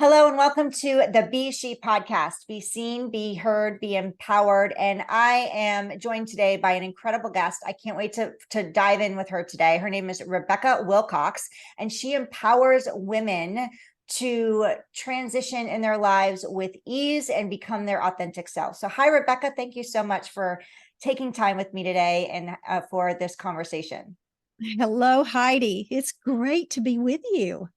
Hello and welcome to the She podcast. Be seen, be heard, be empowered. And I am joined today by an incredible guest. I can't wait to dive in with her today. Her name is Rebecca Wilcox, and she empowers women to transition in their lives with ease and become their authentic self. So hi, Rebecca. Thank you so much for taking time with me today and for this conversation. Hello, Heidi. It's great to be with you.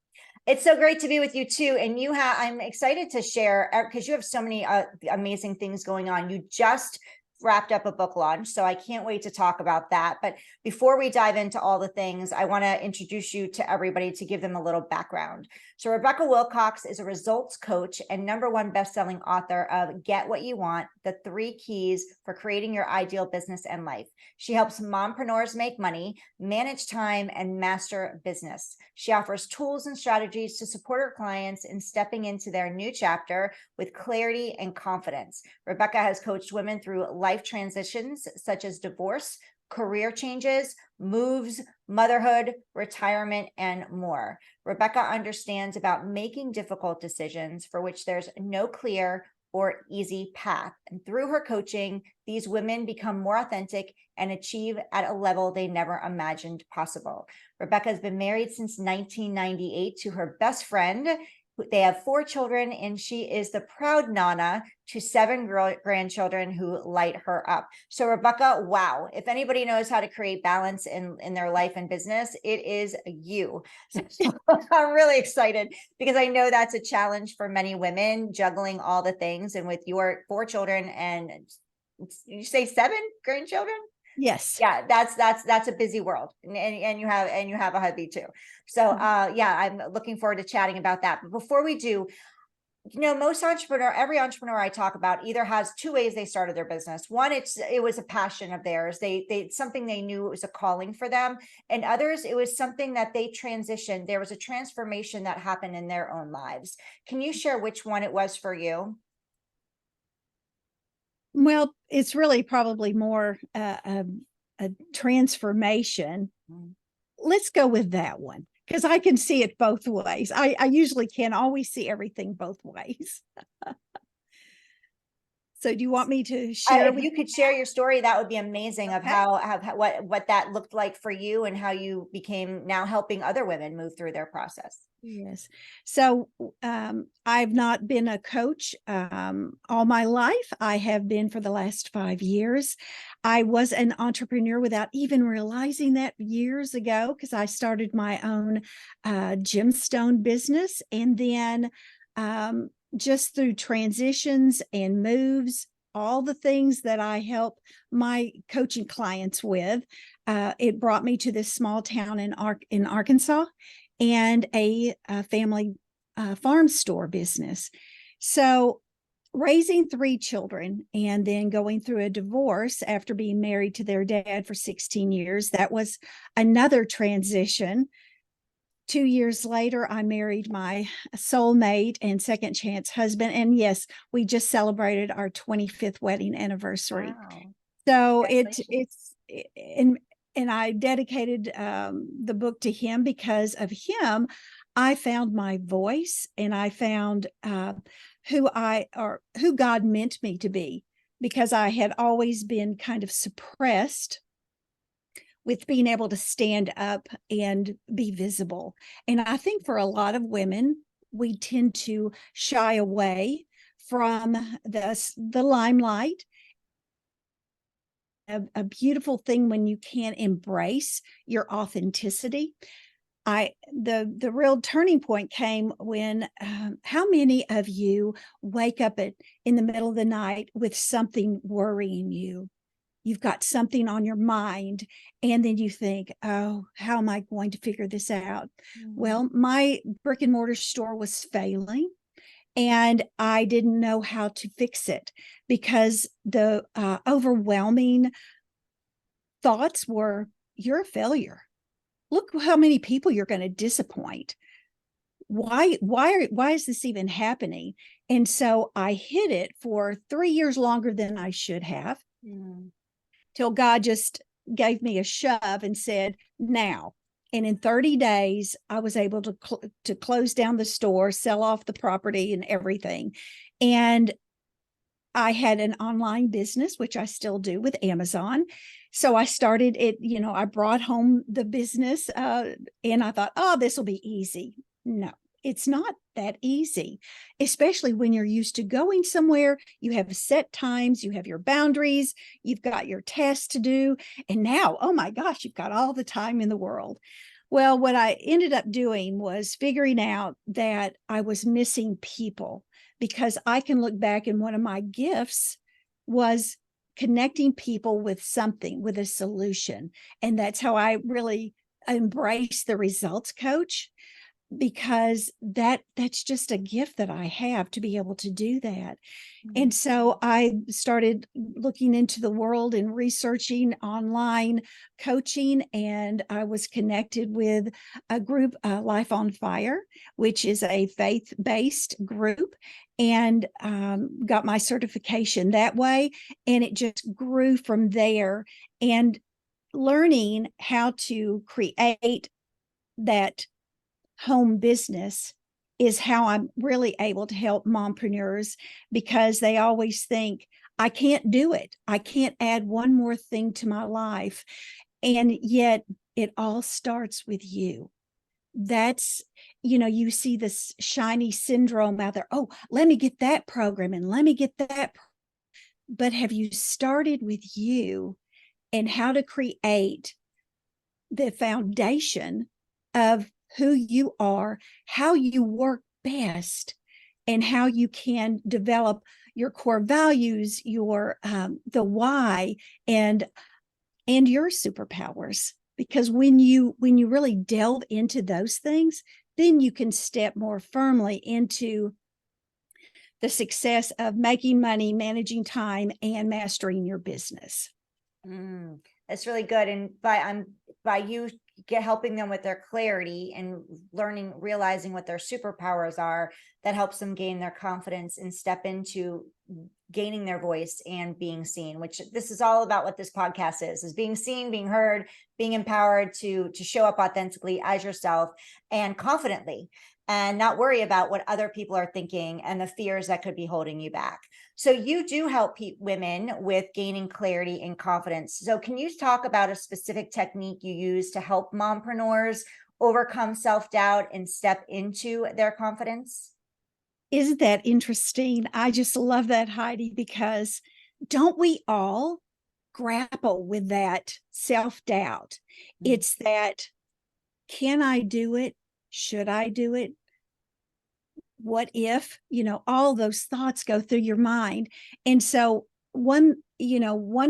It's so great to be with you too. And I'm excited to share because you have so many amazing things going on. You just wrapped up a book launch, so I can't wait to talk about that. But before we dive into all the things, I want to introduce you to everybody to give them a little background. So Rebecca Wilcox is a results coach and #1 best-selling author of Get What You Want, the 3 keys for creating your ideal business and life. She helps mompreneurs make money, manage time, and master business. She offers tools and strategies to support her clients in stepping into their new chapter with clarity and confidence. Rebecca has coached women through life transitions such as divorce, career changes, moves, motherhood, retirement, and more. Rebecca understands about making difficult decisions for which there's no clear or easy path. And through her coaching, these women become more authentic and achieve at a level they never imagined possible. Rebecca has been married since 1998 to her best friend. They have 4 children, and she is the proud nana to 7 grandchildren who light her up. So Rebecca, wow, if anybody knows how to create balance in their life and business, it is you. So I'm really excited because I know that's a challenge for many women, juggling all the things. And with your 4 children and you say 7 grandchildren? Yes. Yeah, that's a busy world, and you have a hubby too. So yeah, I'm looking forward to chatting about that. But before we do, every entrepreneur I talk about either has 2 ways they started their business. One, it was a passion of theirs. They something they knew it was a calling for them, and others it was something that they transitioned. There was a transformation that happened in their own lives. Can you share which one it was for you? Well, it's really probably more a transformation. Let's go with that one because I can see it both ways. I usually can't always see everything both ways. So do you want me to share? If you could share your story, that would be amazing. Of how what that looked like for you and how you became now helping other women move through their process. Yes. So I've not been a coach all my life. I have been for the last 5 years. I was an entrepreneur without even realizing that years ago because I started my own gemstone business. And then just through transitions and moves, all the things that I help my coaching clients with, it brought me to this small town in Arkansas and a family farm store business. So raising 3 children and then going through a divorce after being married to their dad for 16 years, that was another transition. 2 years later, I married my soulmate and second chance husband. And yes, we just celebrated our 25th wedding anniversary. Wow. So and I dedicated the book to him. Because of him, I found my voice and I found who God meant me to be, because I had always been kind of suppressed with being able to stand up and be visible. And I think for a lot of women, we tend to shy away from the limelight. A beautiful thing when you can embrace your authenticity. The real turning point came when how many of you wake up in the middle of the night with something worrying you? You've got something on your mind, and then you think, oh, how am I going to figure this out? Well, my brick and mortar store was failing, and I didn't know how to fix it because the overwhelming thoughts were, you're a failure. Look how many people you're going to disappoint. Why is this even happening? And so I hid it for 3 years longer than I should have, till God just gave me a shove and said, now And in 30 days, I was able to close down the store, sell off the property and everything. And I had an online business, which I still do with Amazon. So I started it, I brought home the business and I thought, oh, this will be easy. No, it's not that easy, especially when you're used to going somewhere. You have set times, you have your boundaries, you've got your tasks to do. And now, oh my gosh, you've got all the time in the world. Well, what I ended up doing was figuring out that I was missing people, because I can look back and one of my gifts was connecting people with something, with a solution. And that's how I really embrace the results coach, because that's just a gift that I have to be able to do that. And so I started looking into the world and researching online coaching, and I was connected with a group, Life on Fire, which is a faith-based group, and got my certification that way. And it just grew from there, and learning how to create that home business is how I'm really able to help mompreneurs, because they always think, I can't do it. I can't add one more thing to my life. And yet it all starts with you. That's, you see this shiny syndrome out there. Oh, let me get that program and let me get that. But have you started with you and how to create the foundation of who you are, how you work best, and how you can develop your core values, your the why, and your superpowers? Because when you really delve into those things, then you can step more firmly into the success of making money, managing time, and mastering your business. That's really good. And by you helping them with their clarity and realizing what their superpowers are, that helps them gain their confidence and step into gaining their voice and being seen, which this is all about. What this podcast is being seen, being heard, being empowered to show up authentically as yourself and confidently, and not worry about what other people are thinking and the fears that could be holding you back. So you do help women with gaining clarity and confidence. So can you talk about a specific technique you use to help mompreneurs overcome self-doubt and step into their confidence? Isn't that interesting? I just love that, Heidi, because don't we all grapple with that self-doubt? It's that, can I do it? Should I do it? What if, all those thoughts go through your mind. And so one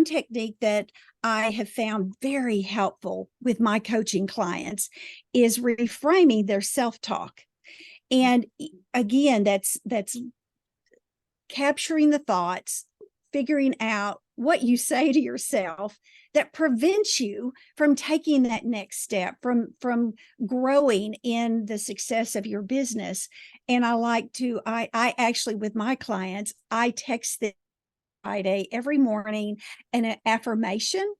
technique that I have found very helpful with my coaching clients is reframing their self-talk. And again, that's capturing the thoughts, figuring out what you say to yourself that prevents you from taking that next step, from growing in the success of your business. And I actually, with my clients, I text them Friday every morning an affirmation,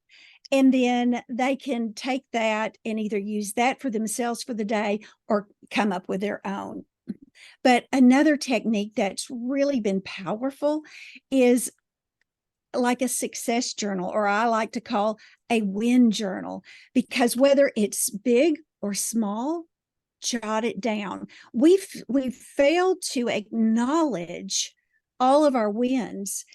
and then they can take that and either use that for themselves for the day or come up with their own. But another technique that's really been powerful is like a success journal, or I like to call a win journal, because whether it's big or small, jot it down. We've failed to acknowledge all of our wins.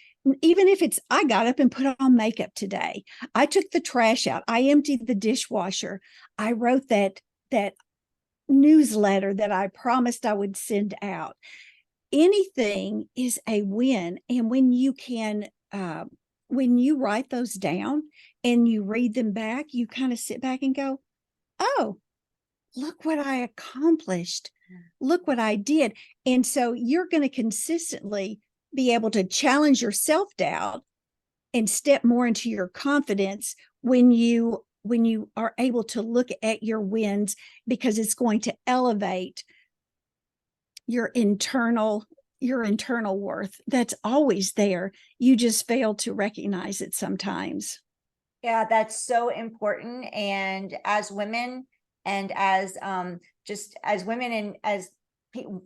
Even if it's, I got up and put on makeup today, I took the trash out, I emptied the dishwasher, I wrote that newsletter that I promised I would send out. Anything is a win. And when you write those down and you read them back, you kind of sit back and go, oh, look what I accomplished. Look what I did. And so you're going to consistently be able to challenge your self-doubt and step more into your confidence when you are able to look at your wins, because it's going to elevate your internal worth that's always there. You just fail to recognize it sometimes. Yeah, that's so important. And as women, And as just as women and as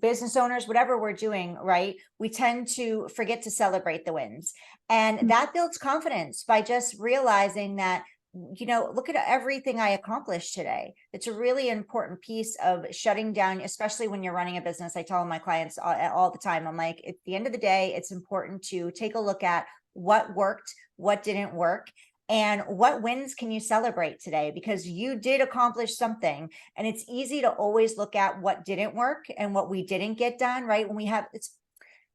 business owners, whatever we're doing, right, we tend to forget to celebrate the wins. And that builds confidence by just realizing that, look at everything I accomplished today. It's a really important piece of shutting down, especially when you're running a business. I tell my clients all the time, I'm like, at the end of the day, it's important to take a look at what worked, what didn't work, and what wins can you celebrate today, because you did accomplish something. And it's easy to always look at what didn't work and what we didn't get done, right? When we have,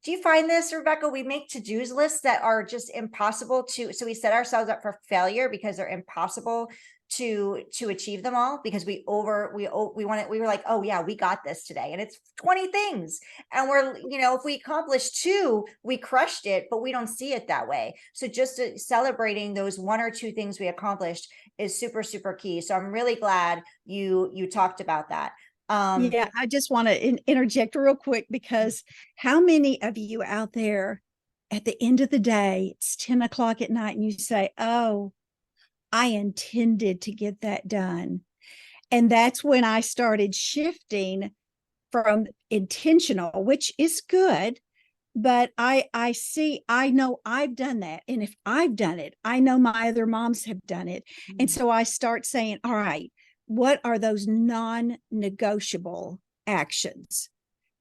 do you find this, Rebecca? We make to-dos lists that are just impossible so we set ourselves up for failure because they're impossible to achieve them all, because we want it. We were like, oh yeah, we got this today. And it's 20 things. And we're, if we accomplish 2, we crushed it, but we don't see it that way. So just celebrating those 1 or 2 things we accomplished is super, super key. So I'm really glad you talked about that. Yeah, I just want to interject real quick, because how many of you out there at the end of the day, it's 10 o'clock at night and you say, oh, I intended to get that done. And that's when I started shifting from intentional, which is good, but I know I've done that. And if I've done it, I know my other moms have done it. And so I start saying, all right, what are those non-negotiable actions?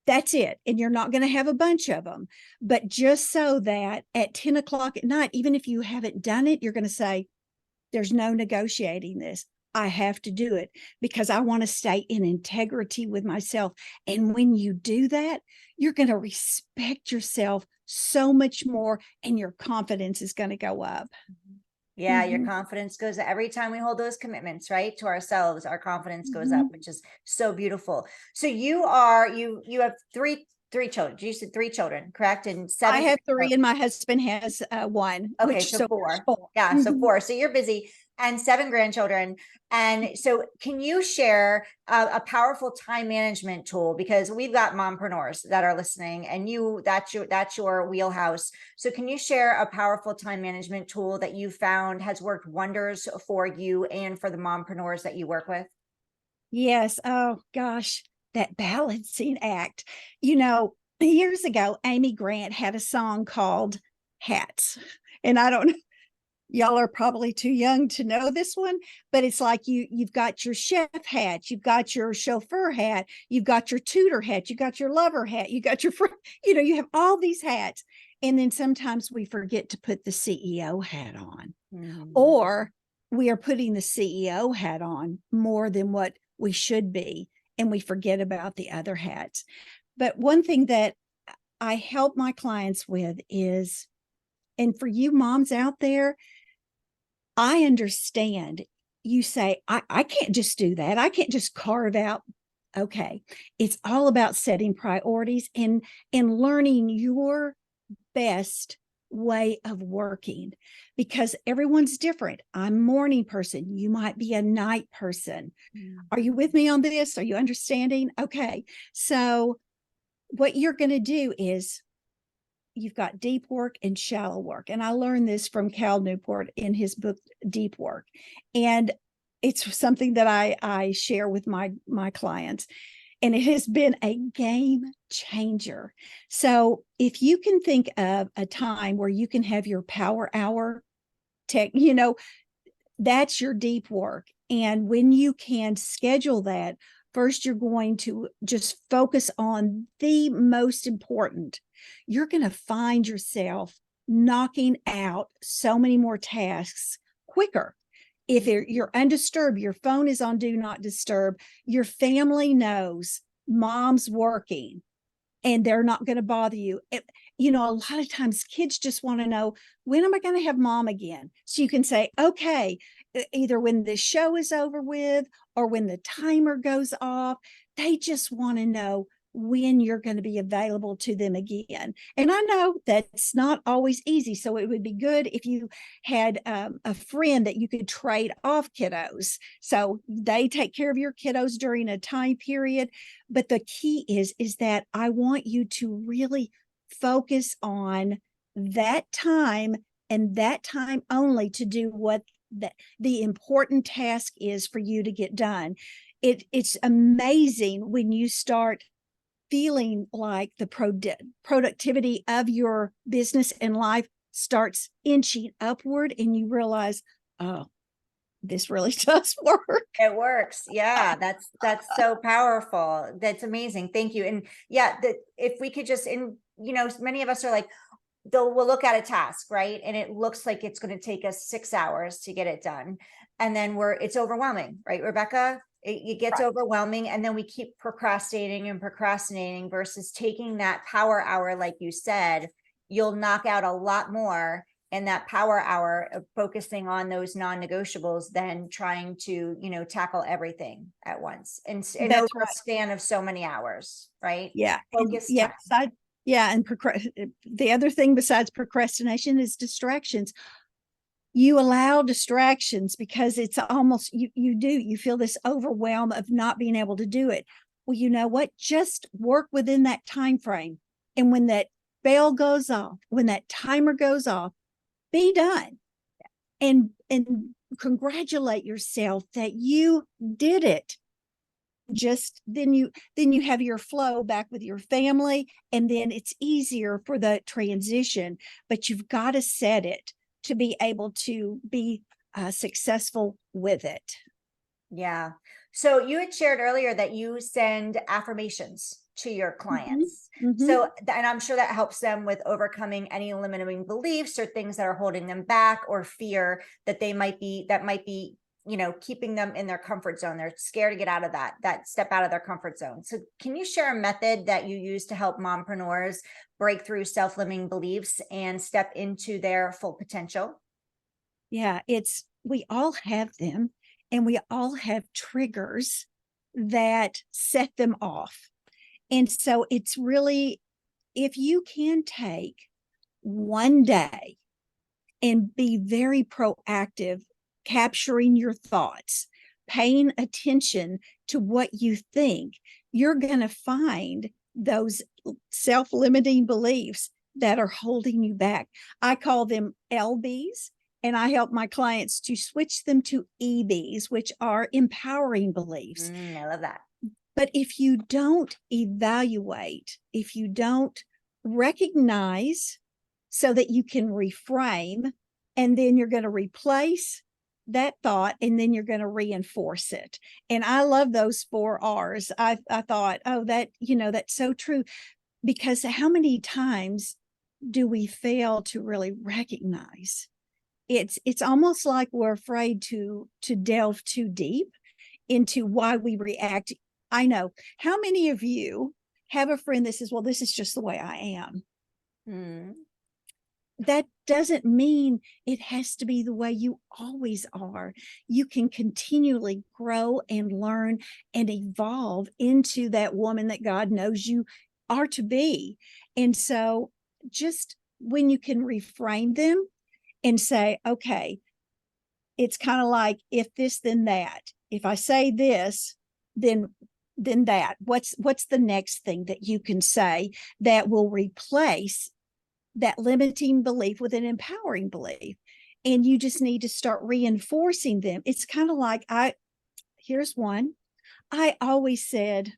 That's it. And you're not going to have a bunch of them, but just so that at 10 o'clock at night, even if you haven't done it, you're going to say, there's no negotiating this. I have to do it because I want to stay in integrity with myself. And when you do that, you're going to respect yourself so much more, and your confidence is going to go up. Yeah, your confidence goes every time we hold those commitments, right, to ourselves. Our confidence goes up, which is so beautiful. So you have three children. You said 3 children, correct? And 7. I have 3, and my husband has 1. Okay, so 4. Yeah, so 4. So you're busy, and 7 grandchildren. And so can you share a powerful time management tool? Because we've got mompreneurs that are listening, and that's your wheelhouse. So can you share a powerful time management tool that you found has worked wonders for you and for the mompreneurs that you work with? Yes. Oh gosh, that balancing act. Years ago, Amy Grant had a song called Hats. And I don't know, y'all are probably too young to know this one, but it's like you've got your chef hat, you've got your chauffeur hat, you've got your tutor hat, you got your lover hat, you got your friend, you have all these hats. And then sometimes we forget to put the CEO hat on, or we are putting the CEO hat on more than what we should be, and we forget about the other hats. But one thing that I help my clients with is, and for you moms out there, I understand you say, I can't just do that. I can't just carve out. Okay. It's all about setting priorities and learning your best way of working, because everyone's different. I'm a morning person. You might be a night person. Are you with me on this? Are you understanding? Okay. So what you're going to do is, you've got deep work and shallow work. And I learned this from Cal Newport in his book, Deep Work. And it's something that I share with my clients. And it has been a game changer. So if you can think of a time where you can have your power hour that's your deep work. And when you can schedule that, first, you're going to just focus on the most important. You're going to find yourself knocking out so many more tasks quicker. If you're undisturbed, your phone is on do not disturb, your family knows mom's working and they're not going to bother you. A lot of times kids just want to know, when am I going to have mom again? So you can say, okay, either when the show is over with or when the timer goes off, they just want to know when you're going to be available to them again. And I know that's not always easy. So it would be good if you had a friend that you could trade off kiddos. So they take care of your kiddos during a time period. But the key is that I want you to really focus on that time and that time only to do what the important task is for you to get done. It's amazing when you start feeling like the productivity of your business and life starts inching upward, and you realize, oh, this really does work. It works. Yeah, that's so powerful. That's amazing. Thank you. And yeah, if we could just, many of us are like, we'll look at a task, right? And it looks like it's going to take us 6 hours to get it done. And then it's overwhelming, right, Rebecca? It gets Right. overwhelming. And then we keep procrastinating and procrastinating versus taking that power hour, like you said, you'll knock out a lot more in that power hour of focusing on those non-negotiables than trying to, tackle everything at once and over That's a right. span of so many hours, right? Yeah. And Focus yeah, time. the other thing besides procrastination is distractions. You allow distractions because it's almost, you feel this overwhelm of not being able to do it. Well, you know what? Just work within that time frame. And when that bell goes off, when that timer goes off, be done. And congratulate yourself that you did it. Just then you have your flow back with your family, and then it's easier for the transition. But you've got to set it to be able to be successful with it. Yeah. So you had shared earlier that you send affirmations to your Mhm, clients. mhm. So, and I'm sure that helps them with overcoming any limiting beliefs or things that are holding them back or fear that might be, keeping them in their comfort zone. They're scared to get out of that step out of their comfort zone. So can you share a method that you use to help mompreneurs break through self-limiting beliefs and step into their full potential? Yeah, we all have them, and we all have triggers that set them off. And so it's really, if you can take one day and be very proactive, capturing your thoughts, paying attention to what you think, you're going to find those self limiting beliefs that are holding you back. I call them LBs, and I help my clients to switch them to EBs, which are empowering beliefs. I love that. But if you don't evaluate, if you don't recognize so that you can reframe, and then you're going to replace that thought, and then you're going to reinforce it. And I love those 4 R's. I thought, oh, that's so true. Because how many times do we fail to really recognize? It's almost like we're afraid to delve too deep into why we react. I know. How many of you have a friend that says, well, this is just the way I am? Hmm. That doesn't mean it has to be the way you always are. You can continually grow and learn and evolve into that woman that God knows you are to be. And so just when you can reframe them and say, okay, it's kind of like, if this, then that. If I say this, then that. What's the next thing that you can say that will replace that limiting belief with an empowering belief? And you just need to start reinforcing them. It's kind of like, here's one. I always said,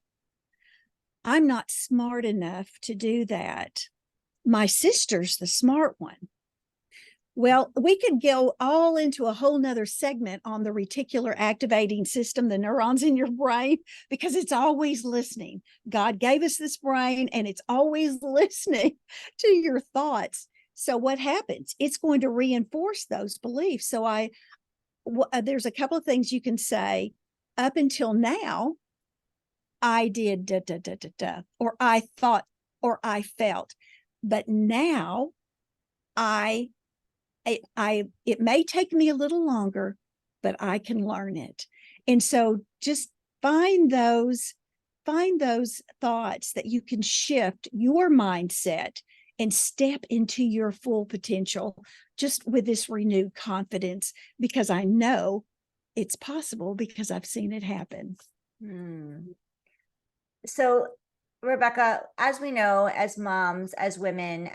I'm not smart enough to do that. My sister's the smart one. Well, we could go all into a whole nother segment on the reticular activating system, the neurons in your brain, because it's always listening. God gave us this brain, and it's always listening to your thoughts. So what happens? It's going to reinforce those beliefs. So there's a couple of things you can say. Up until now, I did da da da da da, or I thought, or I felt, but now I it may take me a little longer, but I can learn it. And so just find those thoughts that you can shift your mindset and step into your full potential just with this renewed confidence, because I know it's possible because I've seen it happen. Hmm. So, Rebecca, as we know, as moms, as women,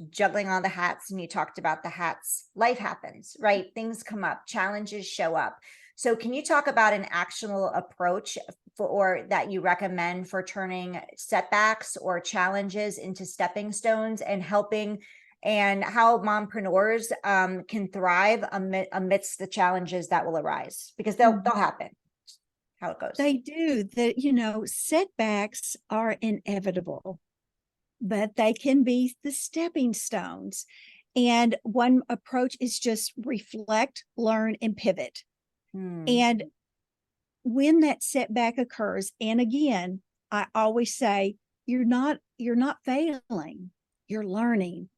juggling all the hats, and you talked about the hats, life happens, right? Things come up, challenges show up. So can you talk about an actionable approach or that you recommend for turning setbacks or challenges into stepping stones and helping, and how mompreneurs can thrive amidst the challenges that will arise, because they'll happen, how it goes. They do. That, setbacks are inevitable, but they can be the stepping stones. And one approach is just reflect, learn, and pivot. And when that setback occurs, and again, I always say, you're not failing, you're learning.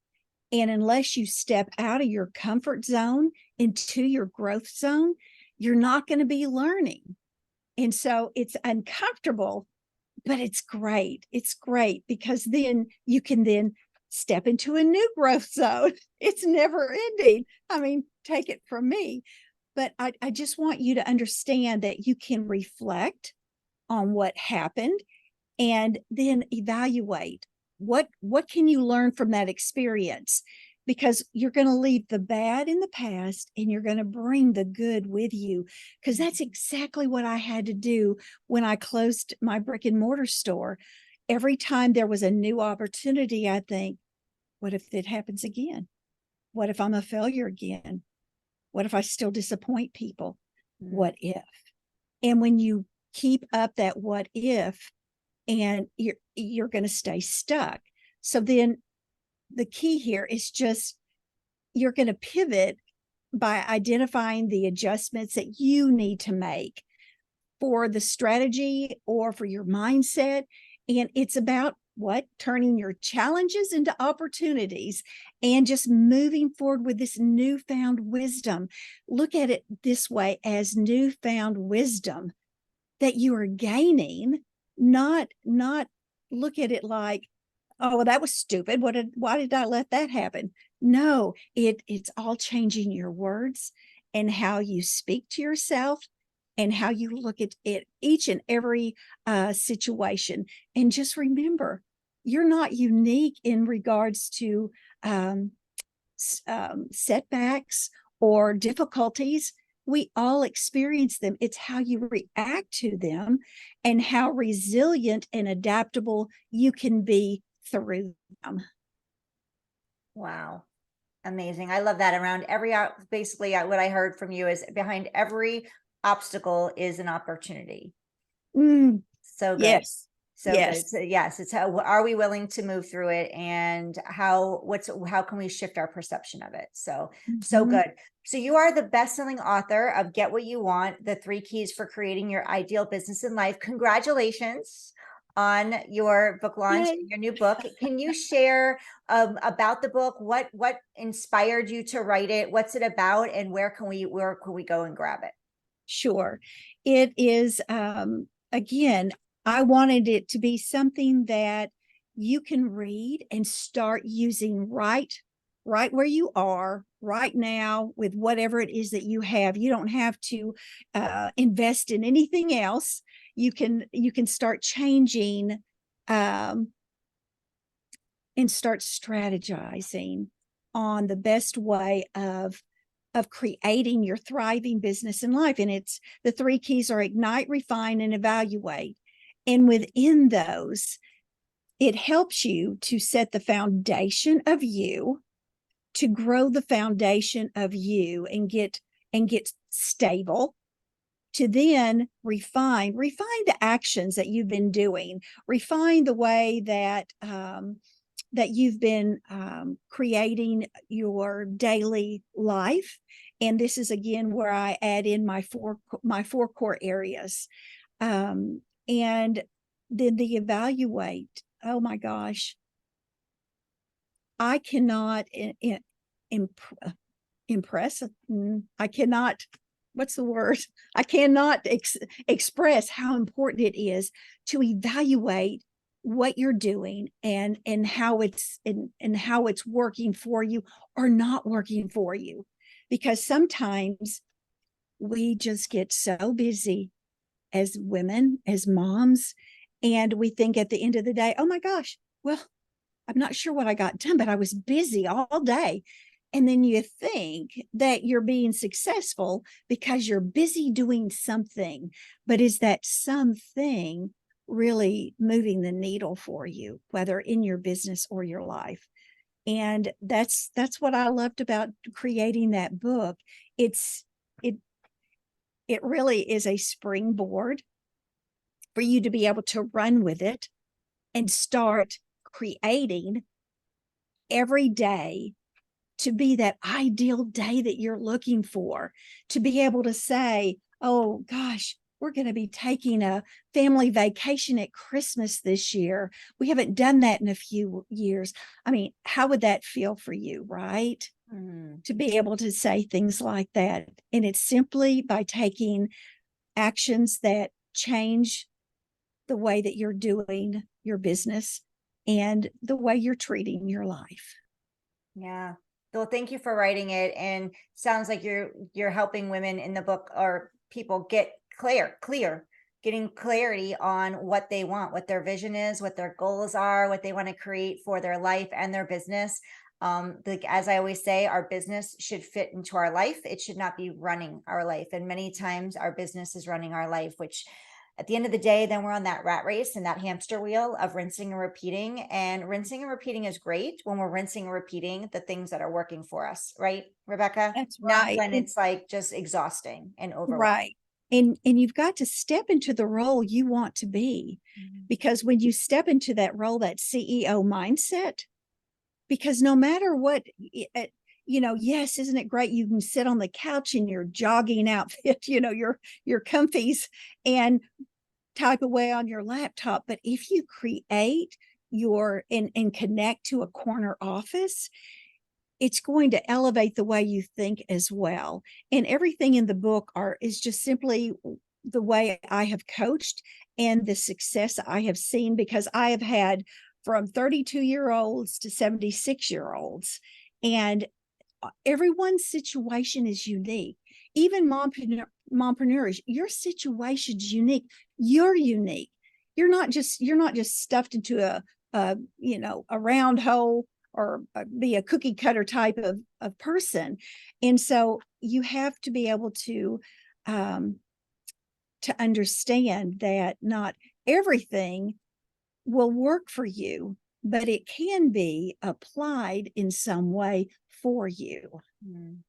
And unless you step out of your comfort zone into your growth zone, you're not going to be learning. And so it's uncomfortable, but it's great. It's great because then you can then step into a new growth zone. It's never ending. I mean, take it from me. But I just want you to understand that you can reflect on what happened and then evaluate what can you learn from that experience, because you're going to leave the bad in the past and you're going to bring the good with you, because that's exactly what I had to do when I closed my brick and mortar store. Every time there was a new opportunity, I think, what if it happens again? What if I'm a failure again? What if I still disappoint people? What if? And when you keep up that what if, and you're going to stay stuck. So then the key here is just, you're going to pivot by identifying the adjustments that you need to make for the strategy or for your mindset. And it's about turning your challenges into opportunities and just moving forward with this newfound wisdom. Look at it this way, as newfound wisdom that you are gaining, not look at it like, oh, well, that was stupid. Why did I let that happen? No, it's all changing your words and how you speak to yourself and how you look at it, each and every situation. And just remember, you're not unique in regards to setbacks or difficulties. We all experience them. It's how you react to them and how resilient and adaptable you can be through them. Wow. Amazing. I love that. Around every, basically what I heard from you is behind every obstacle is an opportunity. So good. Yes. So yes. good. So yes, it's how are we willing to move through it, and how can we shift our perception of it? So so good. So you are the best-selling author of Get What You Want: The 3 Keys for Creating Your Ideal Business in Life. Congratulations on your book launch, your new book. Can you share about the book? What inspired you to write it? What's it about, and where can we go and grab it? Sure. It is again, I wanted it to be something that you can read and start using right where you are right now with whatever it is that you have. You don't have to invest in anything else. You can start changing and start strategizing on the best way of creating your thriving business in life. And it's the 3 keys are ignite, refine, and evaluate. And within those, it helps you to set the foundation of you, to grow the foundation of you and get stable, to then refine the actions that you've been doing, refine the way that that you've been creating your daily life. And this is again where I add in my four core areas. And then the evaluate. Oh my gosh, I cannot impress. I cannot. What's the word? I cannot express how important it is to evaluate what you're doing and how it's and how it's working for you or not working for you, because sometimes we just get so busy as women, as moms, and we think at the end of the day, oh my gosh, well, I'm not sure what I got done, but I was busy all day. And then you think that you're being successful because you're busy doing something. But is that something really moving the needle for you, whether in your business or your life? And that's what I loved about creating that book. It's it it really is a springboard for you to be able to run with it and start creating every day to be that ideal day that you're looking for, to be able to say, oh gosh, we're going to be taking a family vacation at Christmas this year. We haven't done that in a few years. I mean, how would that feel for you, right? Mhm. To be able to say things like that. And it's simply by taking actions that change the way that you're doing your business and the way you're treating your life. Yeah. Well, thank you for writing it. And sounds like you're helping women in the book, or people get getting clarity on what they want, what their vision is, what their goals are, what they want to create for their life and their business. Like, as I always say, our business should fit into our life. It should not be running our life. And many times our business is running our life, which at the end of the day, then we're on that rat race and that hamster wheel of rinsing and repeating. And rinsing and repeating is great when we're rinsing and repeating the things that are working for us, right, Rebecca? That's Not right. when it's like just exhausting and overwhelming. Right. And you've got to step into the role you want to be, Mhm. because when you step into that role, that CEO mindset, because no matter what, yes, isn't it great? You can sit on the couch in your jogging outfit, your comfies, and type away on your laptop. But if you create and connect to a corner office, it's going to elevate the way you think as well. And everything in the book is just simply the way I have coached and the success I have seen, because I have had from 32-year-olds to 76-year-olds, and everyone's situation is unique. Even mompreneurs, your situation's unique. You're unique. You're not just stuffed into a round hole, or be a cookie cutter type of person. And so you have to be able to understand that not everything will work for you, but it can be applied in some way for you. Mhm.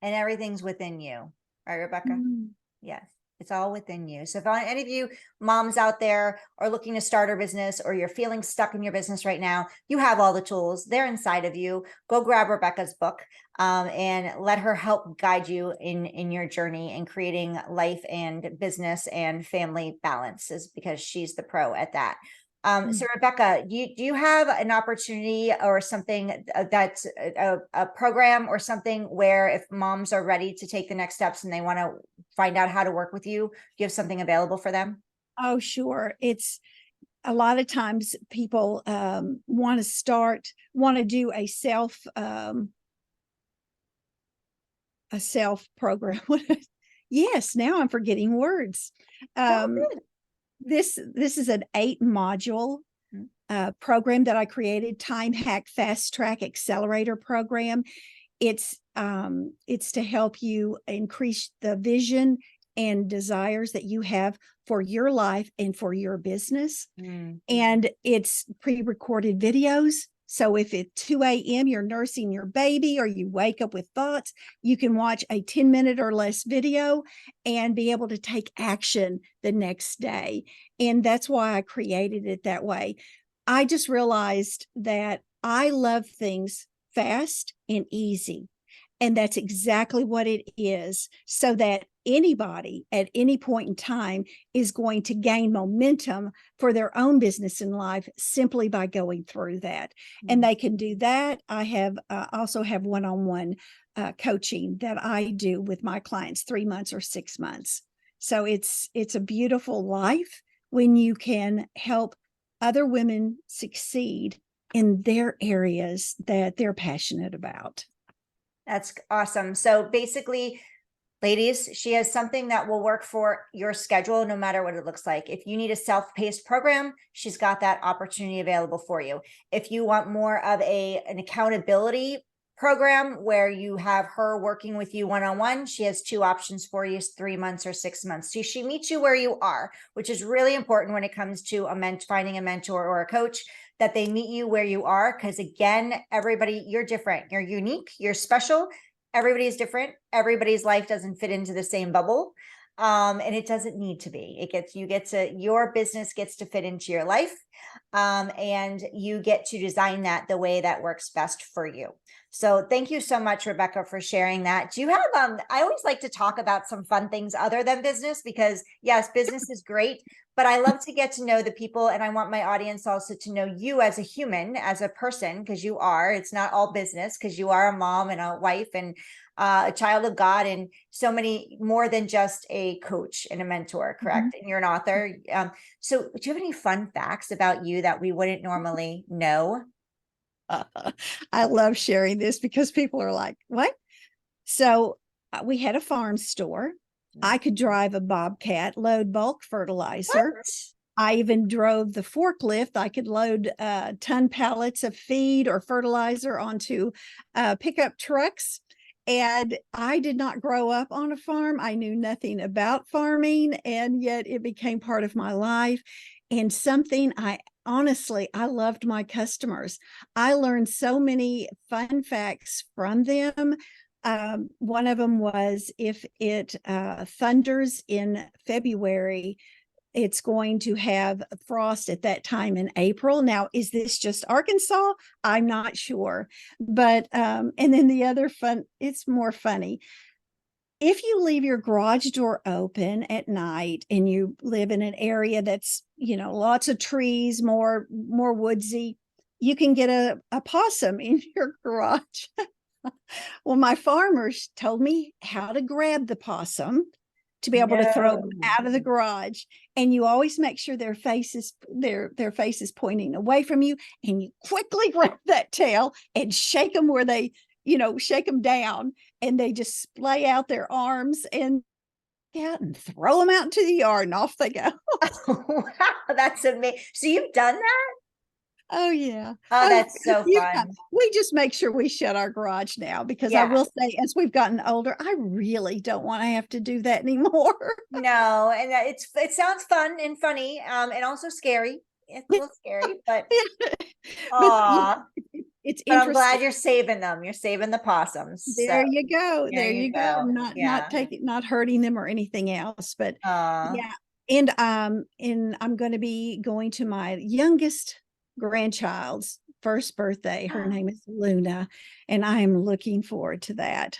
And everything's within you, right, Rebecca? Mm. Yes, it's all within you. So if any of you moms out there are looking to start a business, or you're feeling stuck in your business right now, you have all the tools. They're inside of you. Go grab Rebecca's book, and let her help guide you in your journey in creating life and business and family balances, because she's the pro at that. So Rebecca, do you have an opportunity or something that's a program or something where if moms are ready to take the next steps and they want to find out how to work with you, do you have something available for them? Oh, sure. It's a lot of times people want to do a self program. Yes, now I'm forgetting words. So Um, good. this is an 8-module program that I created, Time Hack Fast Track Accelerator program. It's to help you increase the vision and desires that you have for your life and for your business. And it's pre-recorded videos. So if at 2 a.m. you're nursing your baby, or you wake up with thoughts, you can watch a 10-minute or less video and be able to take action the next day. And that's why I created it that way. I just realized that I love things fast and easy. And that's exactly what it is, so that anybody at any point in time is going to gain momentum for their own business in life simply by going through that. And they can do that. I have also have one-on-one coaching that I do with my clients, 3 months or 6 months. So it's a beautiful life when you can help other women succeed in their areas that they're passionate about. That's awesome. So basically, ladies, she has something that will work for your schedule, no matter what it looks like. If you need a self-paced program, she's got that opportunity available for you. If you want more of an accountability program where you have her working with you one-on-one. She has two options for you, 3 months or 6 months. So she meets you where you are, which is really important when it comes to finding a mentor or a coach, that they meet you where you are. Because again, everybody, you're different, you're unique, you're special. Everybody's different. Everybody's life doesn't fit into the same bubble. And it doesn't need to be. Your business gets to fit into your life. And you get to design that the way that works best for you. So thank you so much, Rebecca, for sharing that. Do you have, I always like to talk about some fun things other than business, because yes, business is great, but I love to get to know the people, and I want my audience also to know you as a human, as a person, because it's not all business, because you are a mom and a wife and a child of God, and so many more than just a coach and a mentor, correct? Mhm. And you're an author. So do you have any fun facts about you that we wouldn't normally know? I love sharing this because people are like, what? So we had a farm store. I could drive a Bobcat, load bulk fertilizer. What? I even drove the forklift. I could load ton pallets of feed or fertilizer onto pickup trucks. And I did not grow up on a farm. I knew nothing about farming, and yet it became part of my life. And something I loved my customers. I learned so many fun facts from them. One of them was, if it thunders in February, it's going to have frost at that time in April. Now, is this just Arkansas? I'm not sure. But, and then the other it's more funny. If you leave your garage door open at night and you live in an area that's, lots of trees, more woodsy, you can get a possum in your garage. Well, my farmers told me how to grab the possum to be able to throw them No. out of the garage. And you always make sure their face is pointing away from you, and you quickly grab that tail and shake them where they, shake them down, and they just splay out their arms and out and throw them out into the yard, and off they go. Wow, that's amazing. So you've done that? Oh yeah. Oh, that's so fun. We just make sure we shut our garage now, because I Yeah. will say, as we've gotten older, I really don't want to have to do that anymore. No, and it sounds fun and funny, and also scary. It's a little scary, but But it's but I'm glad interesting. you're saving them. You're saving the possums. So There you go. there There you you go. go. Yeah. Not hurting them or anything else. But Uh, yeah. And I'm going to be going to my youngest grandchild's first birthday. Her name is Luna, and I am looking forward to that.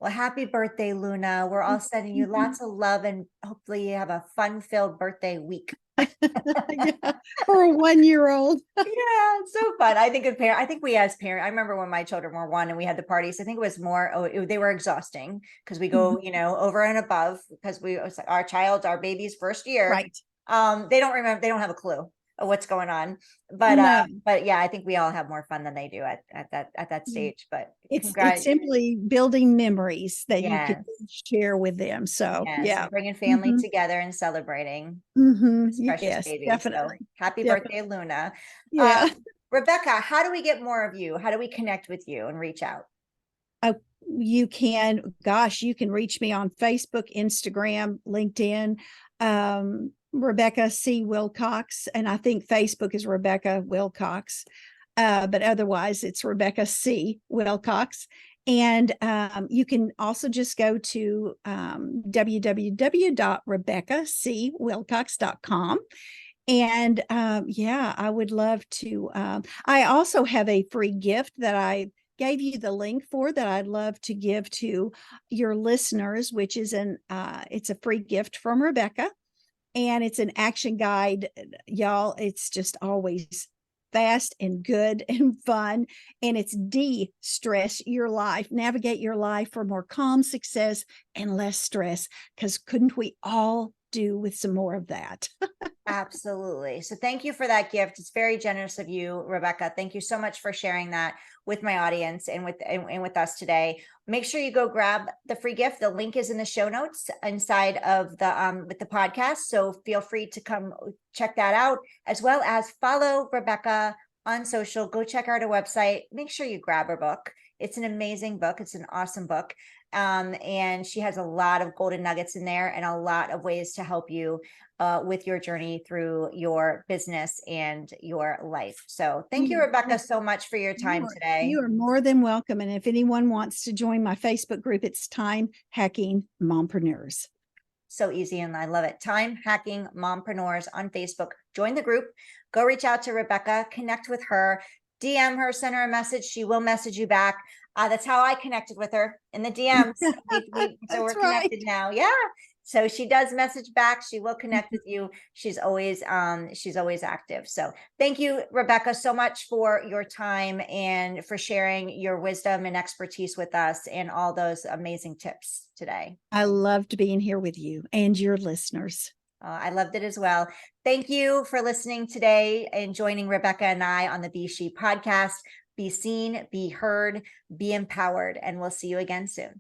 well, happy birthday, Luna. We're all sending you Mhm. lots of love, and hopefully you have a fun-filled birthday week. Yeah, for a 1-year-old. Yeah, it's so fun. I think I think we as parents, I remember when my children were 1 and we had the parties. I think it was more, they were exhausting because we go, over and above, because it was like our baby's first year. Right. They don't remember, they don't have a clue of what's going on. No. But yeah, I think we all have more fun than they do at that Yeah. stage. But It's simply building memories that you can yes, share with them. So yes, yeah. and bringing family Hmm. together and celebrating this precious Yes, baby. So definitely. happy Definitely. birthday, Luna. Um, Yeah. Rebecca, how do we get more of you? How do we connect with you and reach out? Uh, you can reach me on Facebook, Instagram, LinkedIn, Rebecca C. Wilcox. And I think Facebook is Rebecca Wilcox. But otherwise it's Rebecca C. Wilcox. And you can also just go to www.rebeccacwilcox.com. And yeah, I would love to. I also have a free gift that I gave you the link for, that I'd love to give to your listeners, which is it's a free gift from Rebecca, and it's an action guide. Y'all, it's just always fast and good and fun, and it's de-stress your life, navigate your life for more calm success and less stress, because couldn't we all do with some more of that? Absolutely. So thank you for that gift. It's very generous of you, Rebecca. Thank you so much for sharing that with my audience and with us today. Make sure you go grab the free gift. The link is in the show notes inside of the with the podcast. So feel free to come check that out, as well as follow Rebecca on social. Go check out her website. Make sure you grab her book. It's an amazing book. It's an awesome book. And she has a lot of golden nuggets in there and a lot of ways to help you with your journey through your business and your life. So thank you, Rebecca, so much for your time today. You are more than welcome. And if anyone wants to join my Facebook group, it's Time Hacking Mompreneurs. So easy, and I love it. Time Hacking Mompreneurs on Facebook. Join the group. Go reach out to Rebecca, connect with her, DM her, send her a message. She will message you back. That's how I connected with her, in the DMs. So we're connected now. Yeah. So she does message back. She will connect with you. She's always active. So thank you, Rebecca, so much for your time and for sharing your wisdom and expertise with us and all those amazing tips today. I loved being here with you and your listeners. I loved it as well. Thank you for listening today and joining Rebecca and I on the S.H.E podcast. Be seen, be heard, be empowered, and we'll see you again soon.